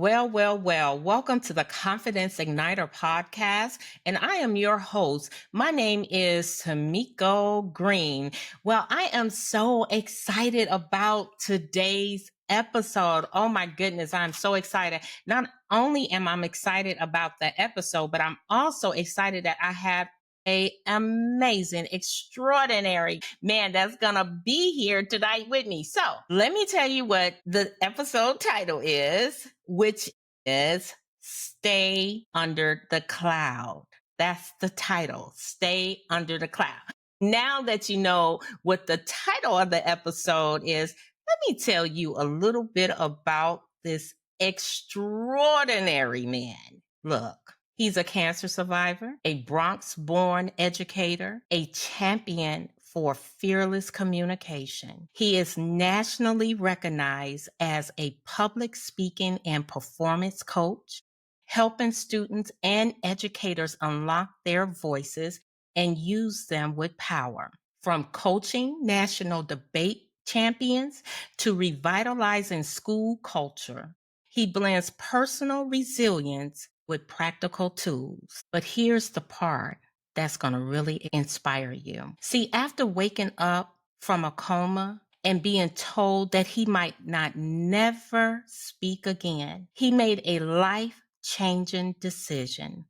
Well. Welcome to the Confidence Igniter podcast. And I am your host. My name is Tamiko Green. Well, I am so excited about today's episode. Oh my goodness, I'm so excited. Not only am I excited about the episode, but I'm also excited that I have a amazing, extraordinary man that's gonna be here tonight with me. So let me tell you what the episode title is, which is Stay Under the Cloud. That's the title, Stay Under the Cloud. Now that you know what the title of the episode is, let me tell you a little bit about this extraordinary man. Look, he's a cancer survivor, a Bronx born educator, a champion for fearless communication. He is nationally recognized as a public speaking and performance coach, helping students and educators unlock their voices and use them with power. From coaching national debate champions to revitalizing school culture, he blends personal resilience with practical tools. But here's the part that's going to really inspire you. See, after waking up from a coma and being told that he might not never speak again, he made a life-changing decision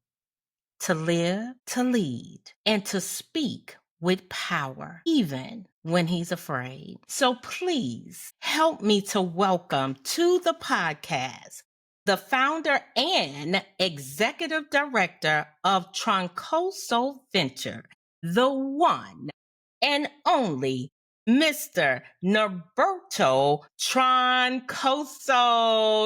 to live, to lead, and to speak with power, even when he's afraid. So please help me to welcome to the podcast the founder and executive director of Troncoso Venture, the one and only Mr. Norberto Troncoso.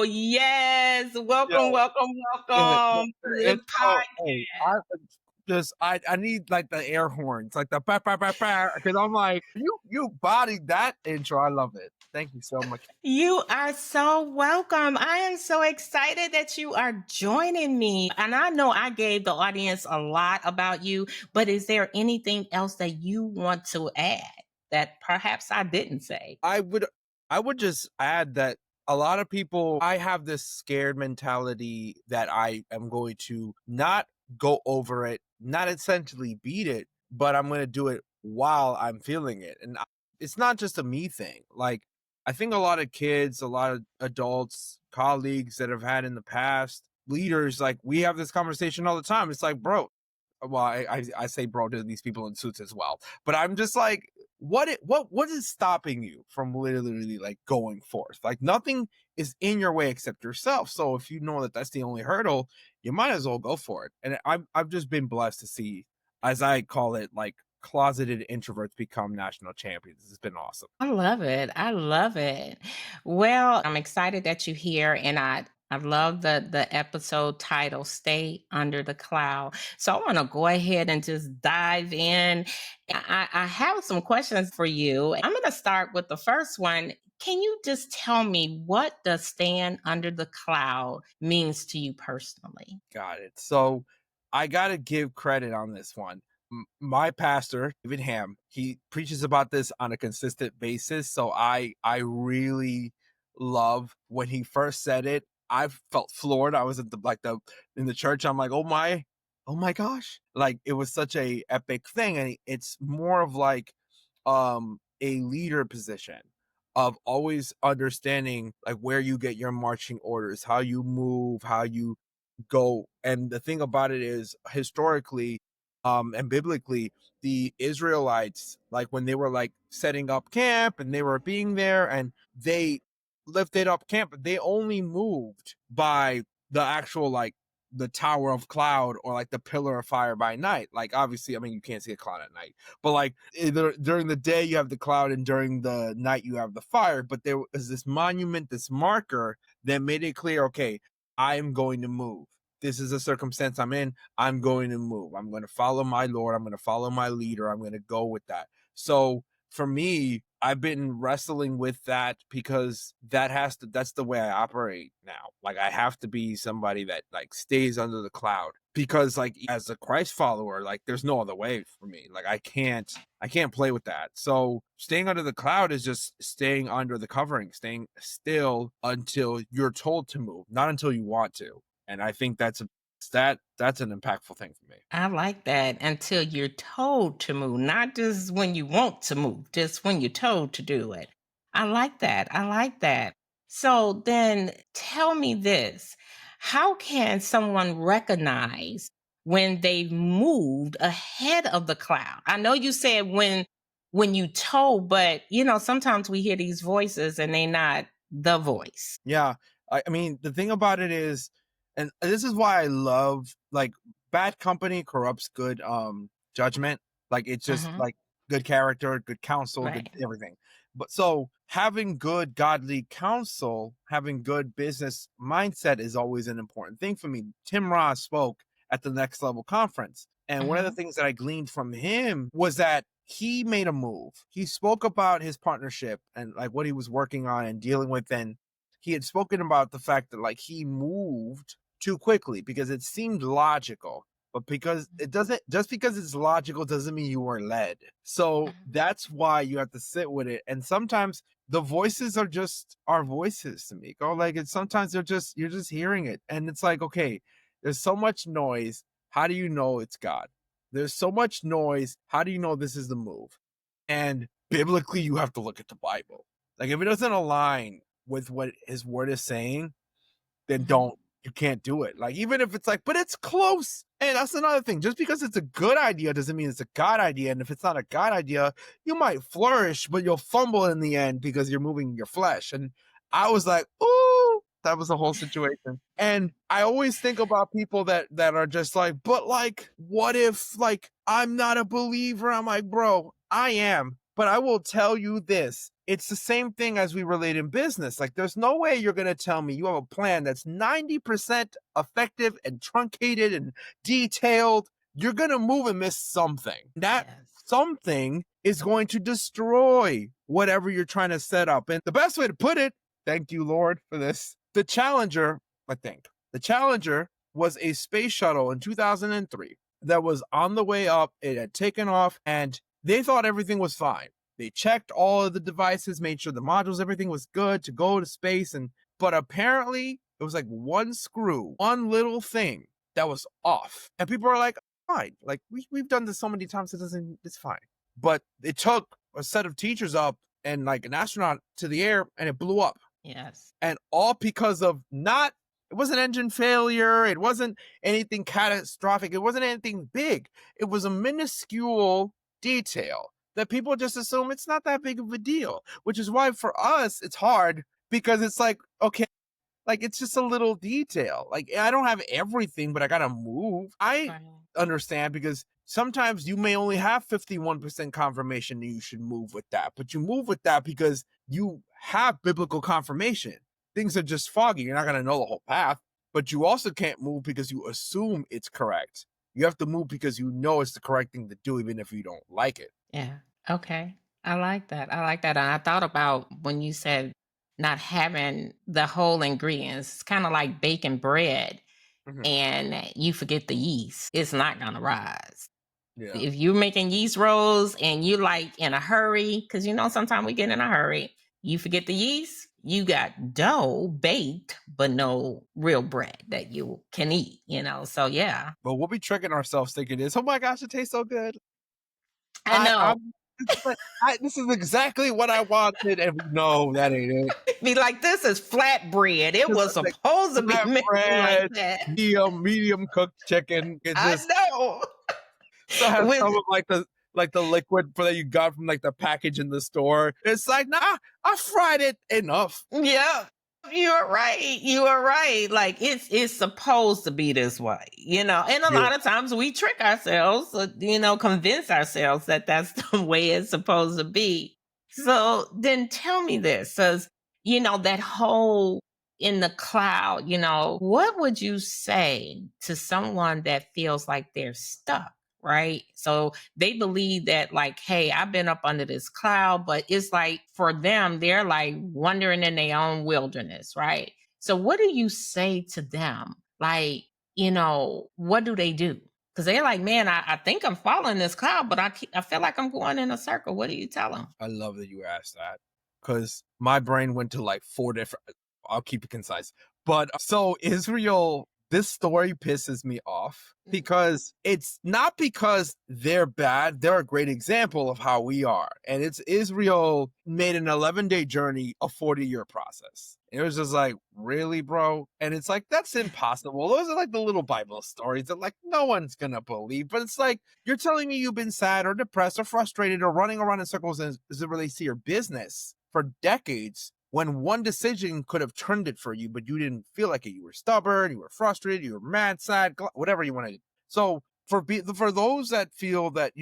Yes, Yo, welcome to the it's so hey, podcast. I need like the air horns, like the because I'm like you bodied that intro. I love it. Thank you so much. You are so welcome. I am so excited that you are joining me. And I know I gave the audience a lot about you, but is there anything else that you want to add that perhaps I didn't say? I would just add that a lot of people I have this scared mentality that I am going to not go over it, not essentially beat it, but I'm going to do it while I'm feeling it. It's not just a me thing. Like I think a lot of kids, a lot of adults, colleagues that have had in the past, leaders, like we have this conversation all the time. It's like, bro, well, I say bro to these people in suits as well, but I'm just like, what is stopping you from literally like going forth? Like nothing is in your way except yourself. So if you know that that's the only hurdle, you might as well go for it. And I've just been blessed to see, as I call it, like closeted introverts become national champions. It's been awesome. I love it. I love it. Well, I'm excited that you're here and I love the episode title, Stay Under the Cloud. So I want to go ahead and just dive in. I have some questions for you. I'm going to start with the first one. Can you just tell me what does stand under the cloud means to you personally? Got it. So I got to give credit on this one. My pastor, David Ham, he preaches about this on a consistent basis. So I really love when he first said it. I felt floored. I was at the in the church. I'm like, oh my gosh! Like it was such a epic thing, and it's more of like a leader position of always understanding like where you get your marching orders, how you move, how you go. And the thing about it is historically and biblically, the Israelites, like when they were like setting up camp and they were being there and they lifted up camp, they only moved by the actual like the tower of cloud or like the pillar of fire by night. Like obviously, I mean you can't see a cloud at night, but like during the day you have the cloud and during the night you have the fire. But there was this monument, this marker that made it clear, okay, I am going to move. This is a circumstance I'm in. I'm going to move. I'm going to follow my Lord. I'm going to follow my leader. I'm going to go with that. So for me, I've been wrestling with that because that's the way I operate now. Like I have to be somebody that like stays under the cloud because like as a Christ follower, like there's no other way for me. Like I can't play with that. So staying under the cloud is just staying under the covering, staying still until you're told to move, not until you want to. And I think that's an impactful thing for me. I like that until you're told to move, not just when you want to move, just when you're told to do it. I like that. I like that. So then tell me this. How can someone recognize when they've moved ahead of the cloud? I know you said when you told, but sometimes we hear these voices and they're not the voice. Yeah. I mean, the thing about it is, and this is why I love like bad company corrupts good judgment. Like it's just Hmm. like good character, good counsel, good Right. everything. But so having good godly counsel, having good business mindset is always an important thing for me. Tim Ross spoke at the Next Level conference. And one of the Hmm. things that I gleaned from him was that he made a move. He spoke about his partnership and like what he was working on and dealing with, and he had spoken about the fact that like he moved too quickly because it seemed logical, but because it doesn't, just because it's logical doesn't mean you were led. So that's why you have to sit with it. And sometimes the voices are just our voices to me. Go like it's sometimes they're just you're just hearing it. And it's like, okay, there's so much noise. How do you know it's God? There's so much noise. How do you know this is the move? And biblically, you have to look at the Bible. Like if it doesn't align with what his word is saying, then Hmm. don't you can't do it. Like even if it's like, but it's close. And that's another thing. Just because it's a good idea doesn't mean it's a God idea. And if it's not a God idea, you might flourish, but you'll fumble in the end because you're moving your flesh. And I was like, ooh, that was the whole situation. And I always think about people that are just like, but like, what if like I'm not a believer? I'm like, bro, I am. But I will tell you this. It's the same thing as we relate in business. Like, there's no way you're going to tell me you have a plan that's 90% effective and truncated and detailed. You're going to move and miss something. That Yes. something is going to destroy whatever you're trying to set up. And the best way to put it, thank you, Lord, for this. The Challenger, I think, the Challenger was a space shuttle in 2003 that was on the way up. It had taken off and they thought everything was fine. They checked all of the devices, made sure the modules, everything was good to go to space. But apparently it was like one screw, one little thing that was off. And people are like, fine. Like we've done this so many times, it's fine. But it took a set of teachers up and like an astronaut to the air and it blew up. Yes. And all because of not, it wasn't engine failure. It wasn't anything catastrophic. It wasn't anything big. It was a minuscule detail that people just assume it's not that big of a deal, which is why for us, it's hard because it's like, okay, like it's just a little detail. Like I don't have everything, but I gotta move. I Right. understand because sometimes you may only have 51% confirmation that you should move with that, but you move with that because you have biblical confirmation. Things are just foggy. You're not gonna know the whole path, but you also can't move because you assume it's correct. You have to move because you know it's the correct thing to do, even if you don't like it. Yeah. Okay. I like that. I like that. And I thought about when you said not having the whole ingredients. It's kind of like baking bread Mhm. and you forget the yeast. It's not going to rise. Yeah. If you're making yeast rolls and you like in a hurry, because sometimes we get in a hurry, you forget the yeast, you got dough baked, but no real bread that you can eat. So yeah, But we'll be tricking ourselves thinking this, oh my gosh, it tastes so good. I know. I'm but this is exactly what I wanted, and no, that ain't it. Be like, this is flatbread. It It's was like supposed to be flat made like bread, that. medium cooked chicken. It I just know. still has With some of like the liquid for that you got from like the package in the store. It's like, nah, I fried it enough. Yeah, you are right. You are right. Like it's supposed to be this way. And a Yeah. lot of times we trick ourselves, convince ourselves that that's the way it's supposed to be. So then tell me this, says that whole in the cloud. What would you say to someone that feels like they're stuck? Right. So they believe that like, hey, I've been up under this cloud, but it's like for them they're like wandering in their own wilderness, right? So what do you say to them? Like, what do they do? Because they're like, man, I think I'm following this cloud, but I feel like I'm going in a circle. What do you tell them? I love that you asked that because my brain went to like four different. I'll keep it concise. But so Israel, this story pisses me off because it's not because they're bad. They're a great example of how we are. And it's Israel made an 11-day journey a 40-year process. It was just like, really, bro? And it's like, that's impossible. Those are like the little Bible stories that like no one's going to believe. But it's like, you're telling me you've been sad or depressed or frustrated or running around in circles as it relates to your business for decades when one decision could have turned it for you, but you didn't feel like it. You were stubborn, you were frustrated, you were mad, sad, whatever you want to do. So for those that feel that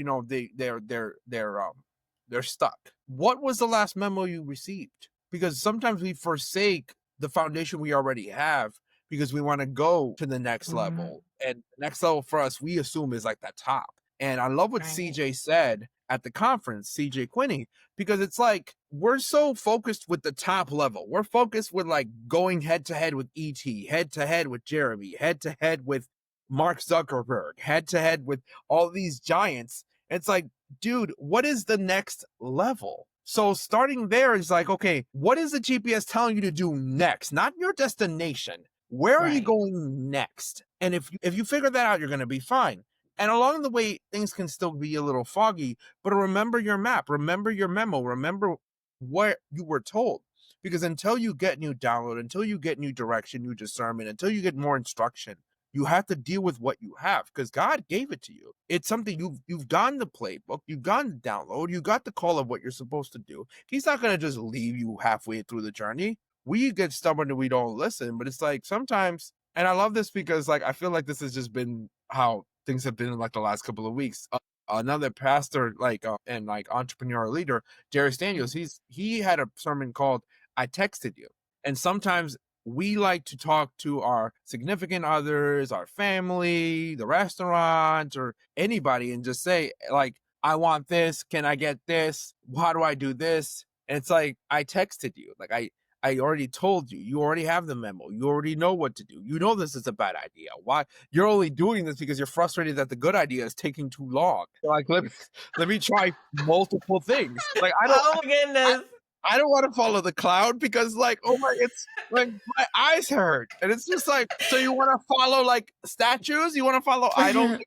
they're stuck, what was the last memo you received? Because sometimes we forsake the foundation we already have because we want to go to the next Mhm. level, and the next level for us we assume is like that top. And I love what Right. CJ said at the conference, CJ Quinney, because it's like we're so focused with the top level. We're focused with like going head to head with ET, head to head with Jeremy, head to head with Mark Zuckerberg, head to head with all these giants. It's like, dude, what is the next level? So starting there is like, okay, what is the GPS telling you to do next? Not your destination. Where are you Right. going next? And if you figure that out, you're going to be fine. And along the way, things can still be a little foggy, but remember your map, remember your memo, remember what you were told. Because until you get new download, until you get new direction, new discernment, until you get more instruction, you have to deal with what you have because God gave it to you. It's something you've gotten the playbook, you've gotten the download, you got the call of what you're supposed to do. He's not gonna just leave you halfway through the journey. We get stubborn and we don't listen, but it's like sometimes, and I love this because like I feel like this has just been how things have been in like the last couple of weeks. Another pastor, and like entrepreneur leader, Darius Daniels, he had a sermon called "I Texted You," and sometimes we like to talk to our significant others, our family, the restaurant, or anybody and just say, like, I want this. Can I get this? How do I do this? And it's like, I texted you. Like, I already told you. You already have the memo. You already know what to do. You know this is a bad idea. Why? You're only doing this because you're frustrated that the good idea is taking too long. Like, let me try multiple things. Like, Oh my I, goodness. I don't want to follow the cloud because like, oh my, it's like my eyes hurt. And it's just like, so you want to follow like statues? You want to follow idols?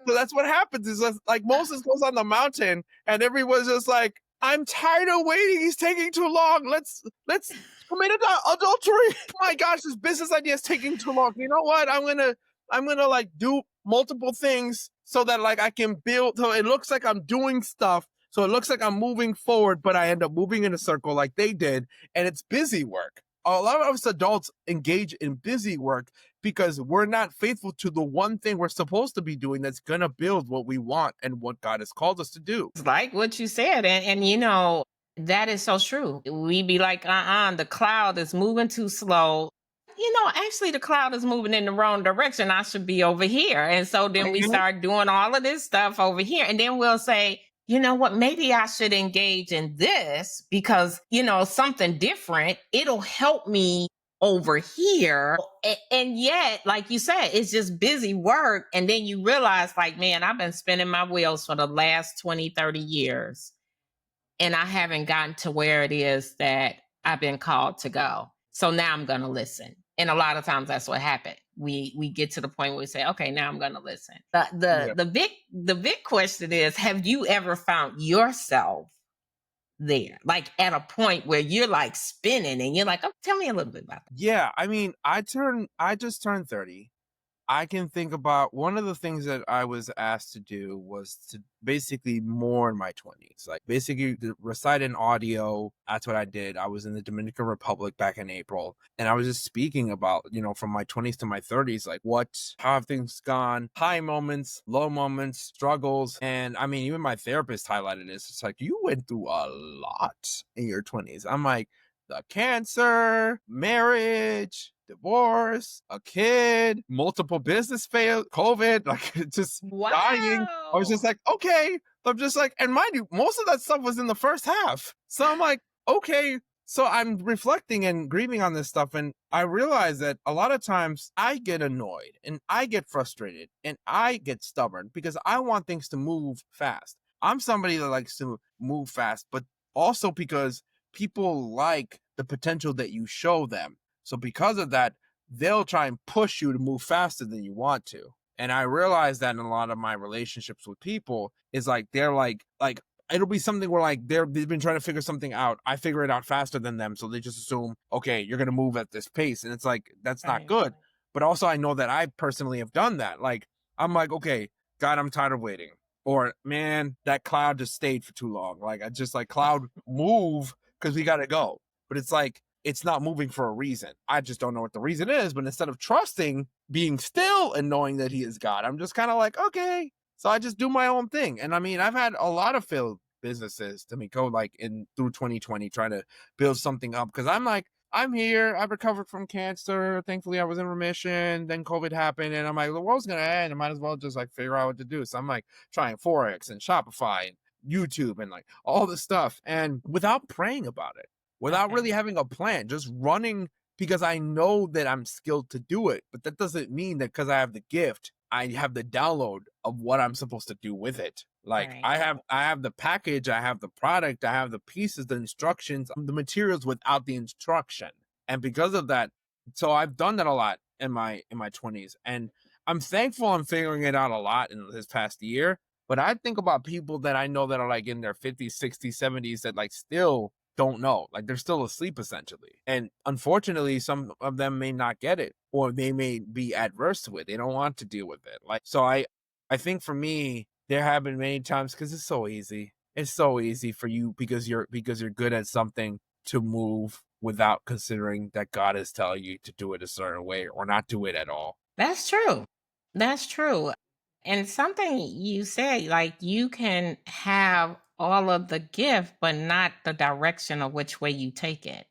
So that's what happens is just, like Moses goes on the mountain and everyone's just like, I'm tired of waiting. He's taking too long. Let's commit adultery. Oh my gosh, this business idea is taking too long. You know what? I'm gonna like do multiple things so that like I can build so it looks like I'm doing stuff. So it looks like I'm moving forward, but I end up moving in a circle like they did, and it's busy work. A lot of us adults engage in busy work because we're not faithful to the one thing we're supposed to be doing that's going to build what we want and what God has called us to do. It's like what you said, and that is so true. We be like, the cloud is moving too slow. Actually, the cloud is moving in the wrong direction. I should be over here. And so then we Mhm. start doing all of this stuff over here. And then we'll say, you know what, maybe I should engage in this because, something different. It'll help me over here. And yet, like you said, it's just busy work. And then you realize, like, man, I've been spinning my wheels for the last 20, 30 years and I haven't gotten to where it is that I've been called to go. So now I'm going to listen. And a lot of times that's what happened. We get to the point where we say, okay, now I'm going to listen. Yeah. The big question is, have you ever found yourself there, like at a point where you're like spinning and you're like, oh, tell me a little bit about that. Yeah. I mean, I just turned 30. I can think about one of the things that I was asked to do was to basically more in my 20s, like basically to recite an audio. That's what I did. I was in the Dominican Republic back in April, and I was just speaking about, from my 20s to my 30s, like how have things gone, high moments, low moments, struggles. And I mean, even my therapist highlighted this. It's like, you went through a lot in your 20s. I'm like, the cancer, marriage, divorce, a kid, multiple business fail, COVID, like just dying. I was just Wow. like, okay. I'm just like, and mind you, most of that stuff was in the first half. So I'm like, okay, So I'm reflecting and grieving on this stuff, and I realize that a lot of times I get annoyed and I get frustrated and I get stubborn because I want things to move fast. I'm somebody that likes to move fast, but also because people like the potential that you show them. So because of that, they'll try and push you to move faster than you want to. And I realize that in a lot of my relationships with people is like they're like it'll be something where like they've been trying to figure something out. I figure it out faster than them, so they just assume, okay, you're gonna move at this pace, and it's like that's not Right. good. But also, I know that I personally have done that. Like I'm like, okay, God, I'm tired of waiting, or man, that cloud just stayed for too long. Like I just like cloud move because we gotta go. But it's like it's not moving for a reason. I just don't know what the reason is. But instead of trusting, being still, and knowing that He is God, I'm just kind of like, okay, so I just do my own thing. And I mean, I've had a lot of failed businesses to me go like in through 2020 trying to build something up because I'm like, I'm here. I've recovered from cancer. Thankfully, I was in remission. Then COVID happened, and I'm like, the world's gonna end. I might as well just like figure out what to do. So I'm like trying Forex and Shopify and YouTube and like all this stuff, and without praying about it, without Okay. really having a plan, just running because I know that I'm skilled to do it. But that doesn't mean that because I have the gift, I have the download of what I'm supposed to do with it. Like Right. I have the package, I have the product, I have the pieces, the instructions, the materials without the instruction. And because of that, so I've done that a lot in my 20s. And I'm thankful I'm figuring it out a lot in this past year. But I think about people that I know that are like in their 50s, 60s, 70s that like still don't know. Like they're still asleep essentially. And unfortunately, some of them may not get it or they may be adverse to it. They don't want to deal with it. Like so I think for me, there have been many times because it's so easy. It's so easy for you because you're good at something to move without considering that God is telling you to do it a certain way or not do it at all. That's true. That's true. And something you said, like you can have all of the gift, but not the direction of which way you take it,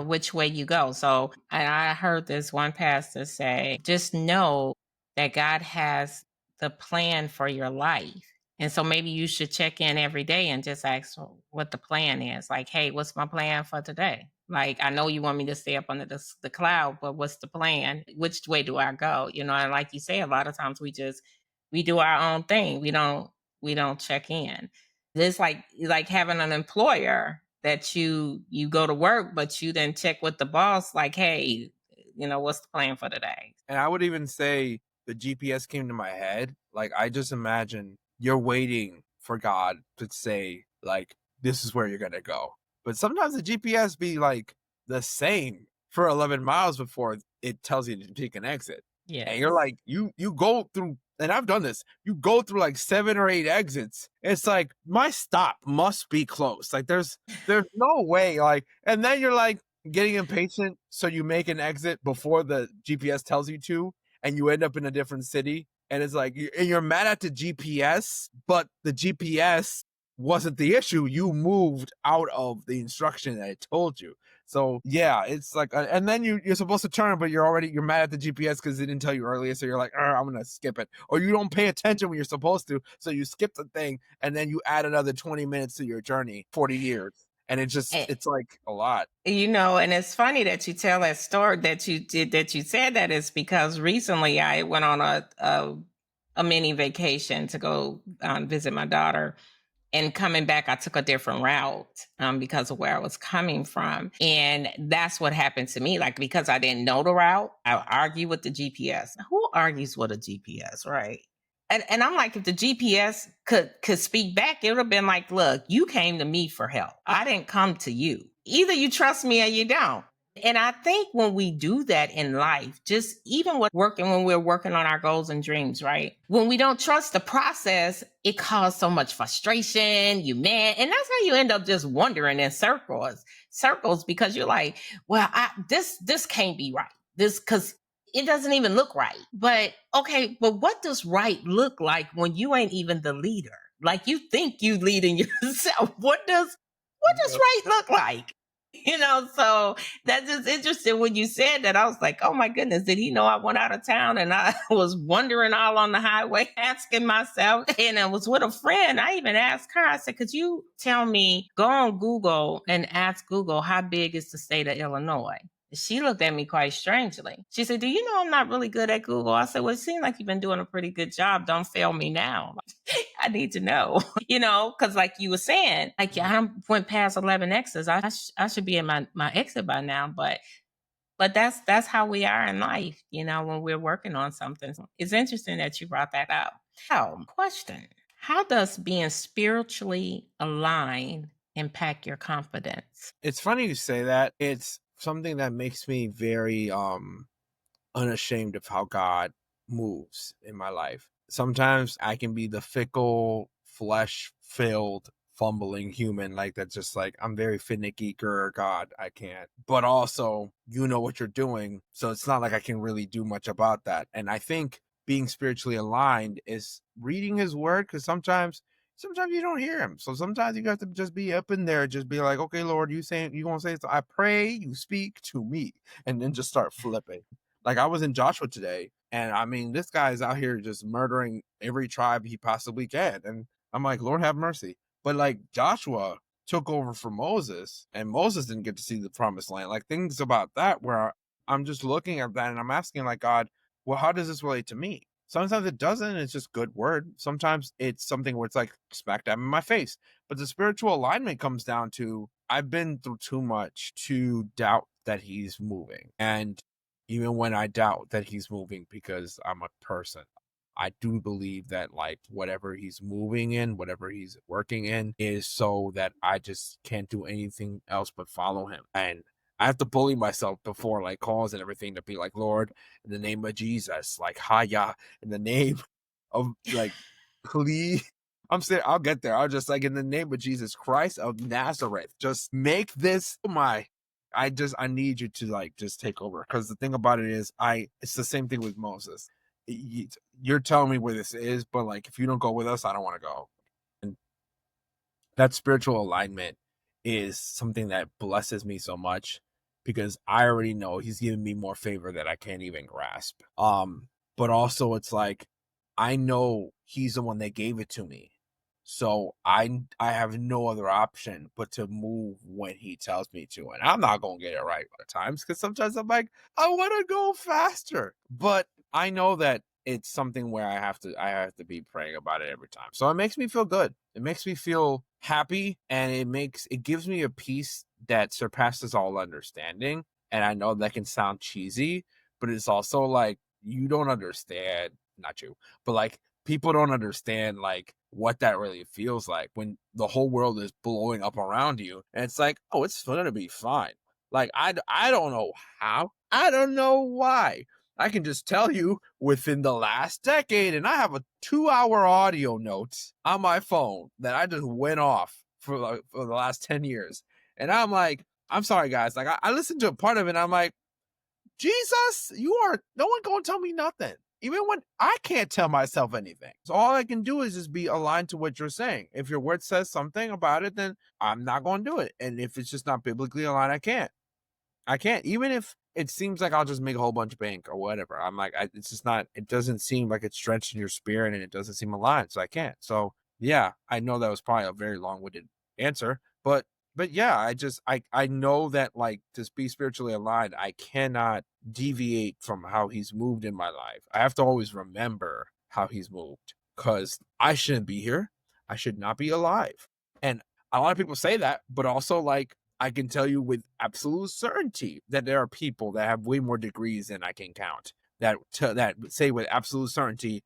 which way you go. So, and I heard this one pastor say, just know that God has the plan for your life. And so maybe you should check in every day and just ask what the plan is. Like, hey, what's my plan for today? Like, I know you want me to stay up under the cloud, but what's the plan? Which way do I go? And like you say, a lot of times we do our own thing. We don't check in. It's like having an employer that you go to work, but you then check with the boss, like, hey, what's the plan for today? And I would even say the GPS came to my head. Like I just imagine you're waiting for God to say, like, this is where you're gonna go. But sometimes the GPS be like the same for 11 miles before it tells you to take an exit. And you're Yes. like, you go through, and I've done this, you go through like 7 or 8 exits. It's like my stop must be close. Like there's no way. Like, and then you're like, getting impatient, so you make an exit before the GPS tells you to, and you end up in a different city. And it's like, and you're mad at the GPS, but the GPS wasn't the issue. You moved out of the instruction that it told you. So yeah, it's like, and then you're supposed to turn, but you're mad at the GPS because it didn't tell you earlier. So you're like, I'm gonna skip it, or you don't pay attention when you're supposed to, so you skip the thing, and then you add another 20 minutes to your journey, 40 years, and it's like a lot. And it's funny that you tell that story that you did that you said that is because recently I went on a mini vacation to go visit my daughter. And coming back, I took a different route because of where I was coming from. And that's what happened to me. Like, because I didn't know the route, I argue with the GPS. Who argues with a GPS, right? And I'm like, if the GPS could speak back, it would have been like, look, you came to me for help. I didn't come to you. Either you trust me or you don't. And I think when we do that in life, just even with working, when we're working on our goals and dreams, right? When we don't trust the process, it causes so much frustration, you mad. And that's how you end up just wandering in circles because you're like, well, this can't be right. Because it doesn't even look right. But okay, but what does right look like when you ain't even the leader? Like you think you leading yourself. What does right look like? So that's just interesting when you said that. I was like, oh my goodness, did he know I went out of town? And I was wandering all on the highway asking myself, and I was with a friend. I even asked her, I said, could you tell me, go on Google and ask Google, how big is the state of Illinois? She looked at me quite strangely. She said, do you know I'm not really good at Google? I said, well, it seems like you've been doing a pretty good job. Don't fail me now. I need to know, because like you were saying, like I done went past 11 X's. I should be in my exit by now, but that's how we are in life, when we're working on something. It's interesting that you brought that up. Oh, question. How does being spiritually aligned impact your confidence? It's funny you say that. It's something that makes me very unashamed of how God moves in my life. Sometimes I can be the fickle, flesh filled, fumbling human, like that's just like, I'm very finicky, God, I can't. But also, you know what you're doing. So it's not like I can really do much about that. And I think being spiritually aligned is reading his word, because sometimes you don't hear him. So sometimes you have to just be up in there, just be like, okay, Lord, you gonna say so? I pray you speak to me, and then just start flipping. Like I was in Joshua today, and I mean, this guy is out here just murdering every tribe he possibly can. And I'm like, Lord have mercy. But like Joshua took over for Moses, and Moses didn't get to see the promised land. Like things about that where I'm just looking at that and I'm asking like, God, well, how does this relate to me? Sometimes it doesn't. It's just good word. Sometimes it's something where it's like smack dab in my face. But the spiritual alignment comes down to I've been through too much to doubt that he's moving. And even when I doubt that he's moving, because I'm a person, I do believe that like whatever he's moving in, whatever he's working in, is so that I just can't do anything else but follow him. And I have to bully myself before like calls and everything to be like, Lord, in the name of Jesus, like Haya, in the name of like, please. I'm saying I'll get there. I'll just like, in the name of Jesus Christ of Nazareth, just make this my. I need you to like just take over, because the thing about it is it's the same thing with Moses. You're telling me where this is, but like if you don't go with us, I don't want to go. And that spiritual alignment is something that blesses me so much, because I already know he's giving me more favor that I can't even grasp. But also it's like I know he's the one that gave it to me. So I have no other option but to move when he tells me to. And I'm not gonna get it right at times, because sometimes I'm like, I want to go faster. But I know that it's something where I have to be praying about it every time. So it makes me feel good. It makes me feel happy, and it gives me a peace that surpasses all understanding. And I know that can sound cheesy, but it's also like you don't understand, not you, but like people don't understand like what that really feels like when the whole world is blowing up around you, and it's like, oh, it's gonna be fine. Like I don't know how, I don't know why. I can just tell you within the last decade, and I have a 2-hour audio notes on my phone that I just went off for the last 10 years. And I'm like, I'm sorry guys, like I listened to a part of it and I'm like, Jesus, no one gonna tell me nothing. Even when I can't tell myself anything. So all I can do is just be aligned to what you're saying. If your word says something about it, then I'm not gonna do it. And if it's just not biblically aligned, I can't. I can't. Even if it seems like I'll just make a whole bunch of bank or whatever. I'm like, it's just not, it doesn't seem like it's stretched in your spirit, and it doesn't seem aligned. So I can't. So yeah, I know that was probably a very long winded answer, but yeah, I know that like to be spiritually aligned, I cannot deviate from how he's moved in my life. I have to always remember how he's moved, because I shouldn't be here. I should not be alive. And a lot of people say that, but also like I can tell you with absolute certainty that there are people that have way more degrees than I can count that say with absolute certainty,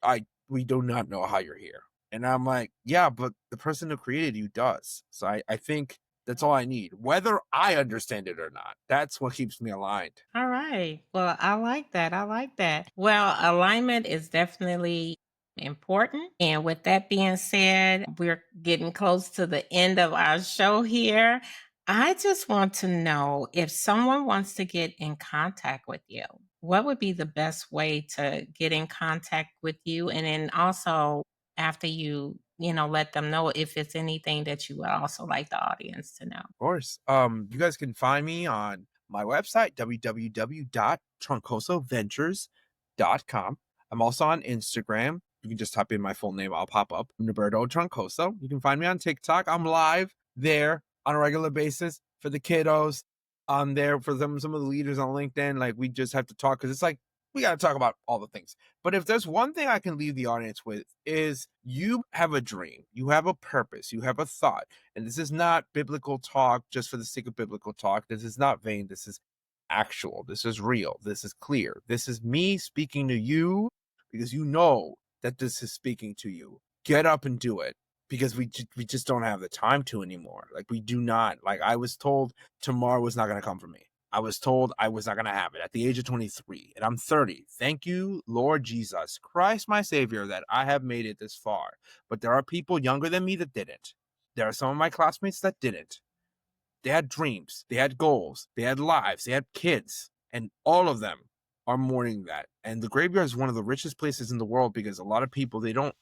we do not know how you're here. And I'm like, yeah, but the person who created you does. So I think that's all I need, whether I understand it or not. That's what keeps me aligned. All right. Well, I like that. I like that. Well, alignment is definitely important. And with that being said, we're getting close to the end of our show here. I just want to know, if someone wants to get in contact with you, what would be the best way to get in contact with you? And then also, after you let them know if it's anything that you would also like the audience to know. Of course. You guys can find me on my website, www.troncosoventures.com. I'm also on Instagram. You can just type in my full name, I'll pop up. Roberto Troncoso. You can find me on TikTok. I'm live there on a regular basis for the kiddos. I'm there for some of the leaders on LinkedIn. Like, we just have to talk because it's like we got to talk about all the things. But if there's one thing I can leave the audience with is you have a dream, you have a purpose, you have a thought. And this is not biblical talk just for the sake of biblical talk. This is not vain. This is actual. This is real. This is clear. This is me speaking to you because you know that this is speaking to you. Get up and do it because we just don't have the time to anymore. Like, we do not. Like, I was told tomorrow was not going to come for me. I was told I was not going to have it at the age of 23, and I'm 30. Thank you, Lord Jesus Christ, my Savior, that I have made it this far. But there are people younger than me that didn't. There are some of my classmates that didn't. They had dreams, they had goals, they had lives, they had kids, and all of them are mourning that. And the graveyard is one of the richest places in the world because a lot of people, they don't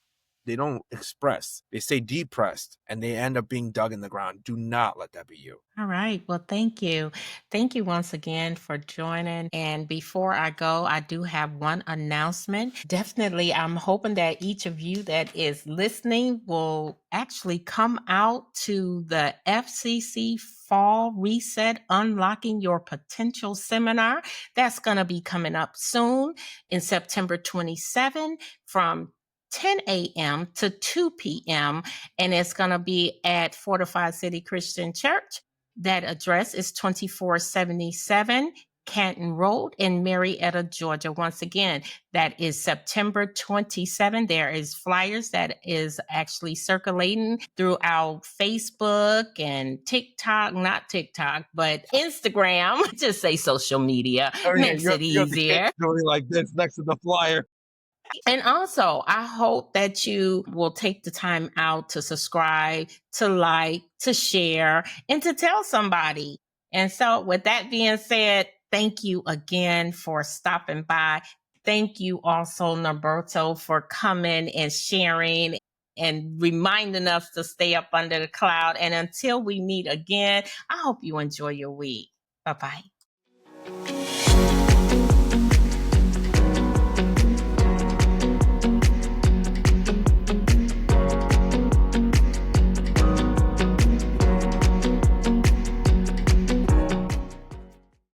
express. They stay depressed and they end up being dug in the ground. Do not let that be you. All right. Well, thank you. Thank you once again for joining. And before I go, I do have one announcement. Definitely, I'm hoping that each of you that is listening will actually come out to the FCC Fall Reset Unlocking Your Potential seminar. That's going to be coming up soon in September 27 from 10 a.m. to 2 p.m. And it's going to be at Fortified City Christian Church. That address is 2477 Canton Road in Marietta, Georgia. Once again, that is September 27. There is flyers that is actually circulating throughout Facebook and TikTok, not TikTok, but Instagram. Just say social media Oh yeah, makes it you have the easier. kids doing like this next to the flyer. And also, I hope that you will take the time out to subscribe, to like, to share, and to tell somebody. And so, with that being said, thank you again for stopping by. Thank you also, Norberto, for coming and sharing and reminding us to stay up under the cloud. And until we meet again, I hope you enjoy your week. Bye bye.